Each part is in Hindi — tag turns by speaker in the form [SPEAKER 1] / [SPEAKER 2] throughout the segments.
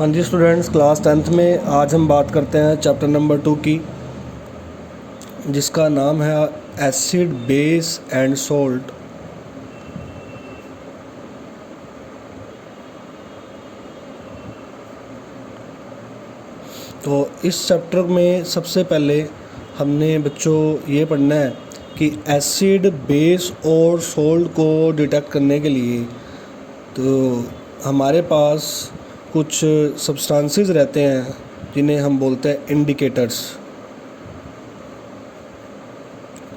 [SPEAKER 1] हाँ जी स्टूडेंट्स, क्लास 10th में आज हम बात करते हैं चैप्टर नंबर 2 की, जिसका नाम है एसिड बेस एंड सॉल्ट। तो इस चैप्टर में सबसे पहले हमने बच्चों ये पढ़ना है कि एसिड बेस और सॉल्ट को डिटेक्ट करने के लिए तो हमारे पास कुछ सब्सटेंसेस रहते हैं जिन्हें हम बोलते हैं इंडिकेटर्स।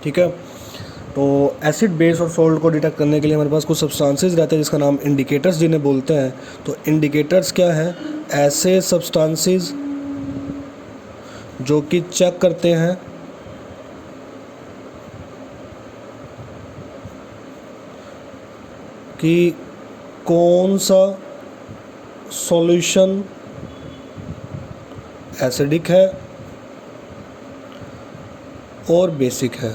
[SPEAKER 1] ठीक है, तो एसिड बेस और सॉल्ट को डिटेक्ट करने के लिए हमारे पास कुछ सब्सटेंसेस रहते हैं जिसका नाम इंडिकेटर्स जिन्हें बोलते हैं। तो इंडिकेटर्स क्या है? ऐसे सब्सटेंसेस जो कि चेक करते हैं कि कौन सा सॉल्यूशन एसिडिक है और बेसिक है।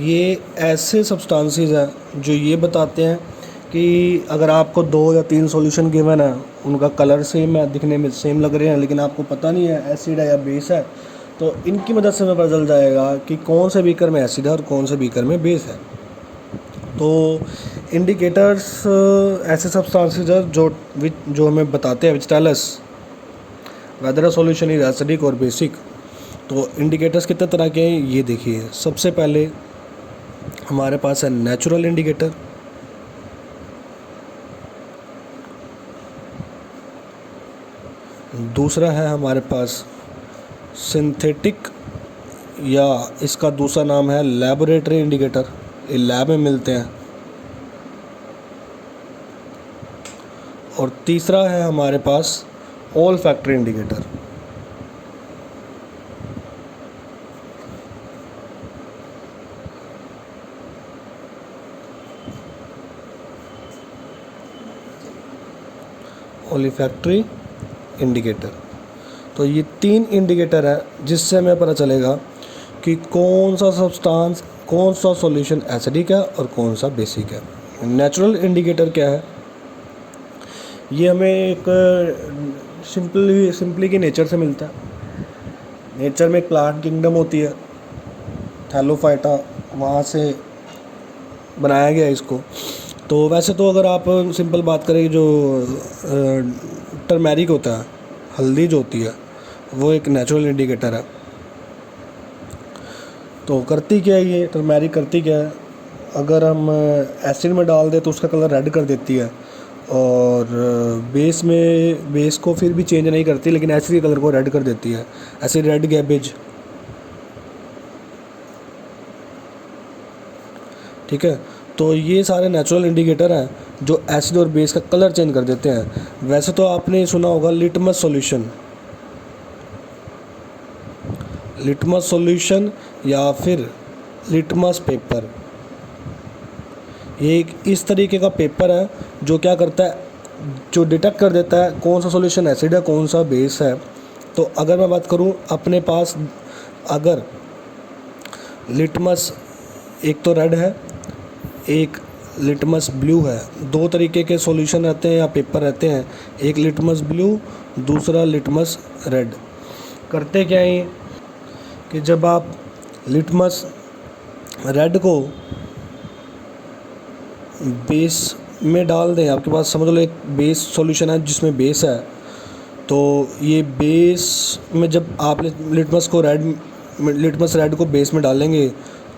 [SPEAKER 1] ये ऐसे सब्सटेंसेस हैं जो ये बताते हैं कि अगर आपको 2 या 3 सॉल्यूशन गिवन है, उनका कलर सेम है, दिखने में सेम लग रहे हैं, लेकिन आपको पता नहीं है एसिड है या बेस है, तो इनकी मदद से हमें पता चल जाएगा कि कौन से बीकर में एसिड है और कौन से बीकर में बेस है। तो इंडिकेटर्स ऐसे सब्सटेंसेस है जो हमें बताते हैं, which tell us whether a solution is acidic और बेसिक। तो इंडिकेटर्स कितने तरह के हैं ये देखिए। सबसे पहले हमारे पास है नेचुरल इंडिकेटर, दूसरा है हमारे पास सिंथेटिक या इसका दूसरा नाम है लैबोरेटरी इंडिकेटर, ये लैब में मिलते हैं। और तीसरा है हमारे पास olfactory indicator. Olfactory indicator. तो ये 3 इंडिकेटर है जिससे हमें पता चलेगा कि कौन सा सब्सटेंस, कौन सा सॉल्यूशन एसिडिक है और कौन सा बेसिक है। नेचुरल इंडिकेटर क्या है? ये हमें एक सिंपली की नेचर से मिलता है। नेचर में एक प्लांट किंगडम होती है, थैलोफाइटा, वहाँ से बनाया गया इसको। तो वैसे तो अगर आप सिंपल बात करें, जो टर्मेरिक होता है, हल्दी जो होती है, वो एक नेचुरल इंडिकेटर है। तो करती क्या है ये टर्मेरिक? करती क्या है, अगर हम एसिड में डाल दें तो उसका कलर रेड कर देती है, और बेस को फिर भी चेंज नहीं करती, लेकिन एसिड के कलर को रेड कर देती है। Acid red cabbage. ठीक है, तो ये सारे नेचुरल इंडिकेटर हैं जो एसिड और बेस का कलर चेंज कर देते हैं। वैसे तो आपने सुना होगा लिटमस सॉल्यूशन, लिटमस सॉल्यूशन या फिर लिटमस पेपर। ये एक इस तरीके का पेपर है जो क्या करता है, जो डिटेक्ट कर देता है कौन सा सॉल्यूशन एसिड है, कौन सा बेस है। तो अगर मैं बात करूं अपने पास, अगर लिटमस एक तो रेड है, एक लिटमस ब्लू है, 2 तरीके के सॉल्यूशन रहते हैं या पेपर रहते हैं, एक लिटमस ब्लू, दूसरा लिटमस रेड। करते क्या है कि जब आप लिटमस रेड को बेस में डाल दें, आपके पास समझ लो एक बेस सॉल्यूशन है जिसमें बेस है, तो ये बेस में जब आप लिटमस रेड को बेस में डालेंगे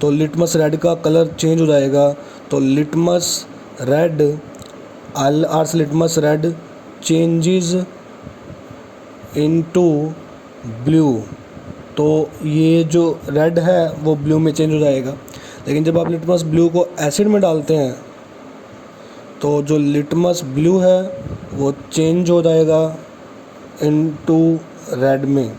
[SPEAKER 1] तो लिटमस रेड का कलर चेंज हो जाएगा। तो litmus red litmus red changes into blue. तो ये जो रेड है वो ब्लू में चेंज हो जाएगा। लेकिन जब आप लिटमस ब्लू को एसिड में डालते हैं तो जो लिटमस ब्लू है वो चेंज हो जाएगा इनटू रेड में।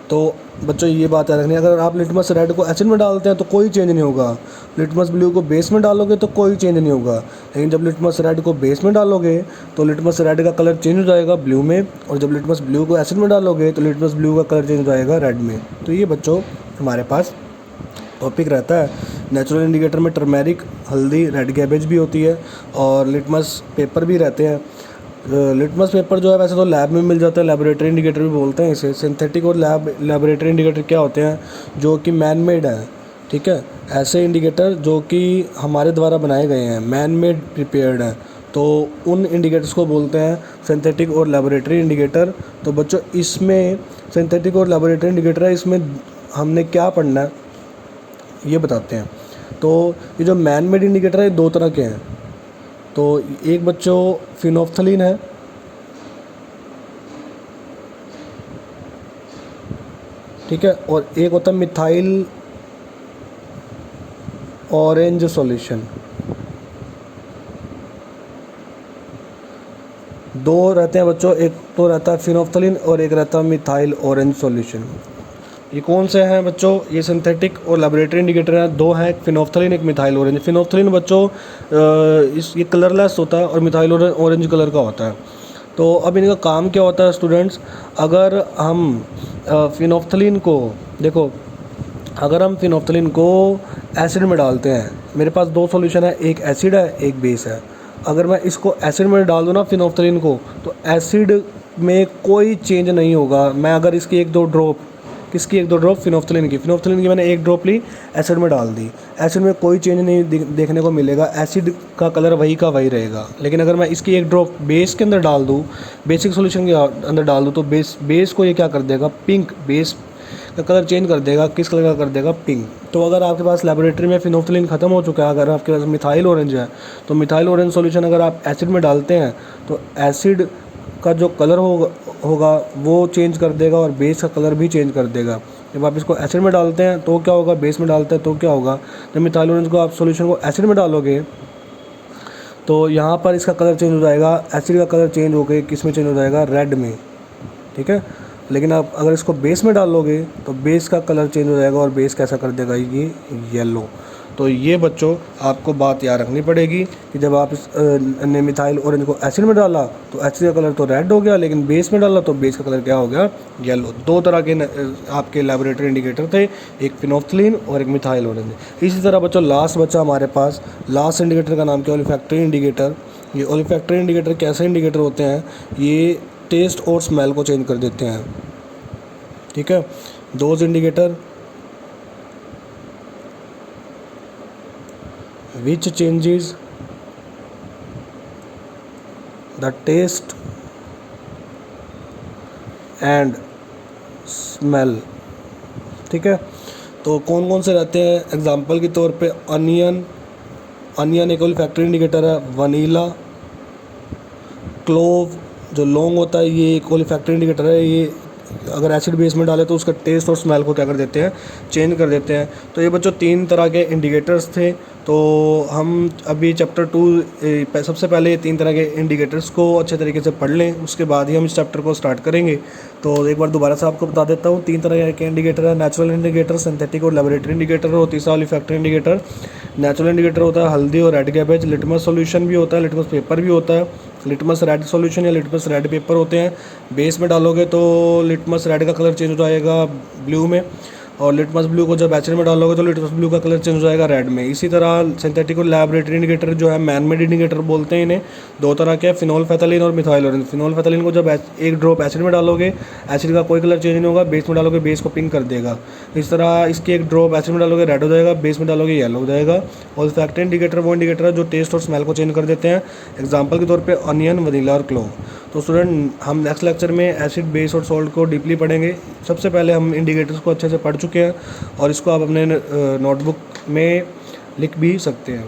[SPEAKER 1] तो बच्चों ये बात याद रखनी है, अगर आप लिटमस रेड को एसिड में डालते हैं तो कोई चेंज नहीं होगा, लिटमस ब्लू को बेस में डालोगे तो कोई चेंज नहीं होगा। लेकिन जब लिटमस रेड को बेस में डालोगे तो लिटमस रेड का कलर चेंज हो जाएगा ब्लू में, और जब लिटमस ब्लू को एसिड में डालोगे तो लिटमस ब्लू का कलर चेंज हो जाएगा रेड में। तो ये बच्चों हमारे पास टॉपिक रहता है नेचुरल इंडिकेटर में टर्मेरिक, हल्दी, रेड कैबेज भी होती है और लिटमस पेपर भी रहते हैं। लिटमस पेपर जो है वैसे तो लैब में मिल जाता है, लेबोरेटरी इंडिकेटर भी बोलते हैं इसे। सिंथेटिक और लेबोरेटरी इंडिकेटर क्या होते हैं, जो कि मैन मेड है, ठीक है। ऐसे इंडिकेटर जो कि हमारे द्वारा बनाए गए हैं, मैन मेड प्रिपेयर्ड हैं, तो उन इंडिकेटर्स को बोलते हैं सिंथेटिक और लेबोरेटरी इंडिकेटर। तो बच्चों इसमें सिंथेटिक और लेबोरेटरी इंडिकेटर है, इसमें हमने क्या पढ़ना है ये बताते हैं। तो ये जो मैन मेड इंडिकेटर है दो तरह के हैं। तो एक बच्चों फिनोफ्थलीन है, ठीक है, और एक होता है मिथाइल ऑरेंज सॉल्यूशन। दो रहते हैं बच्चों, एक तो रहता है फिनोफ्थलीन और एक रहता है मिथाइल ऑरेंज सॉल्यूशन। ये कौन से हैं बच्चों, ये सिंथेटिक और लेबोरेटरी इंडिकेटर हैं, दो हैं, एक फिनोफ्थलीन एक मिथाइल ऑरेंज। फिनोफ्थलीन बच्चों ये कलरलेस होता है और मिथाइल ऑरेंज कलर का होता है। तो अब इनका काम क्या होता है स्टूडेंट्स, अगर हम फिनोफ्थलीन को देखो, अगर हम फिनोफ्थलीन को एसिड में डालते हैं, मेरे पास दो सॉल्यूशन है, एक एसिड है एक बेस है। अगर मैं इसको एसिड में डाल दूँ ना फिनोफ्थलीन को, तो एसिड में कोई चेंज नहीं होगा। मैं अगर इसकी एक दो ड्रॉप फिनोफ्थलीन की मैंने एक ड्रॉप ली, एसिड में डाल दी, एसिड में कोई चेंज नहीं देखने को मिलेगा, एसिड का कलर वही का वही रहेगा। लेकिन अगर मैं इसकी एक ड्रॉप बेस के अंदर डाल दूँ, बेसिक सॉल्यूशन के अंदर डाल दूँ, तो बेस को ये क्या कर देगा, पिंक, बेस का कलर चेंज कर देगा। किस कलर का कर देगा, पिंक। तो अगर आपके पास लेबोरेटरी में फिनोफ्थलीन ख़त्म हो चुका है, अगर आपके पास मिथाइल ऑरेंज है, तो मिथाइल ऑरेंज सॉल्यूशन अगर आप एसिड में डालते हैं तो एसिड का जो कलर होगा वो चेंज कर देगा और बेस का कलर भी चेंज कर देगा। जब आप इसको एसिड में डालते हैं तो क्या होगा, बेस में डालते हैं तो क्या होगा, जब मिथाइल ऑरेंज को आप सॉल्यूशन को एसिड में डालोगे तो यहाँ पर इसका कलर चेंज हो जाएगा, एसिड का कलर चेंज हो गया, किस में चेंज हो जाएगा, रेड में, ठीक है। लेकिन आप अगर इसको बेस में डालोगे तो बेस का कलर चेंज हो जाएगा और बेस कैसा कर देगा, ये येलो। तो ये बच्चों आपको बात याद रखनी पड़ेगी कि जब आप इस ने मिथाइल ऑरेंज को एसिड में डाला तो एसिड का कलर तो रेड हो गया, लेकिन बेस में डाला तो बेस का कलर क्या हो गया, येलो। दो तरह के आपके लेबोरेटरी इंडिकेटर थे, एक फिनोफ्थलीन और एक मिथाइल ऑरेंज। इसी तरह बच्चों लास्ट बच्चा हमारे पास, लास्ट इंडिकेटर का नाम क्या है, ओलिफैक्टरी इंडिकेटर। ये ओलिफैक्टरी इंडिकेटर कैसे इंडिकेटर होते हैं, ये टेस्ट और स्मेल को चेंज कर देते हैं, ठीक है। Those indicator which changes the taste and smell, ठीक है। तो कौन कौन से रहते हैं, एग्जांपल के तौर पे अनियन एक ओलिफैक्टरी इंडिकेटर है, वनीला, क्लोव जो लौंग होता है ये एक ओलिफैक्टरी इंडिकेटर है। ये अगर एसिड बेस में डाले तो उसका टेस्ट और स्मेल को क्या कर देते हैं, चेंज कर देते हैं। तो ये बच्चों तीन तरह के इंडिकेटर्स थे। तो हम अभी चैप्टर 2 सबसे पहले ये तीन तरह के इंडिकेटर्स को अच्छे तरीके से पढ़ लें, उसके बाद ही हम इस चैप्टर को स्टार्ट करेंगे। तो एक बार दोबारा से आपको बता देता हूँ, तीन तरह के इंडिकेटर है, नेचुरल इंडिकेटर, सिंथेटिक और लेबोरेटरी इंडिकेटर, और तीसरा ओलिफैक्टरी इंडिकेटर। नेचुरल इंडिकेटर होता है हल्दी और रेड कैबेज, लिटमस सॉल्यूशन भी होता है, लिटमस पेपर भी होता है, लिटमस रेड सॉल्यूशन या लिटमस रेड पेपर होते हैं। बेस में डालोगे तो लिटमस रेड का कलर चेंज हो जाएगा ब्लू में, और लिटमस ब्लू को जब एसिड में डालोगे तो लिटमस ब्लू का कलर चेंज हो जाएगा रेड में। इसी तरह सिंथेटिक और लैबोरेटरी इंडिकेटर जो है मैन मेड इंडिकेटर बोलते हैं इन्हें। दो तरह के, फिनोल्फेथलीन और मिथाइल ऑरेंज। फिनोल्फेथलीन को जब एक ड्रॉप एसिड में डालोगे, एसिड का कोई कलर चेंज नहीं होगा, बेस में डालोगे बेस को पिंक कर देगा। इस तरह इसकी एक ड्रॉप एसिड में डालोगे रेड हो जाएगा, बेस में डालोगे येलो हो जाएगा। ओलिफैक्टरी इंडिकेटर वो इंडिकेटर है जो टेस्ट और स्मेल को चेंज कर देते हैं, एग्जाम्पल के तौर पर अनियन, वनीला और क्लोव। तो स्टूडेंट हम नेक्स्ट लेक्चर में एसिड, बेस और सॉल्ट को डीपली पढ़ेंगे। सबसे पहले हम इंडिकेटर्स को अच्छे से पढ़ चुके हैं और इसको आप अपने नोटबुक में लिख भी सकते हैं।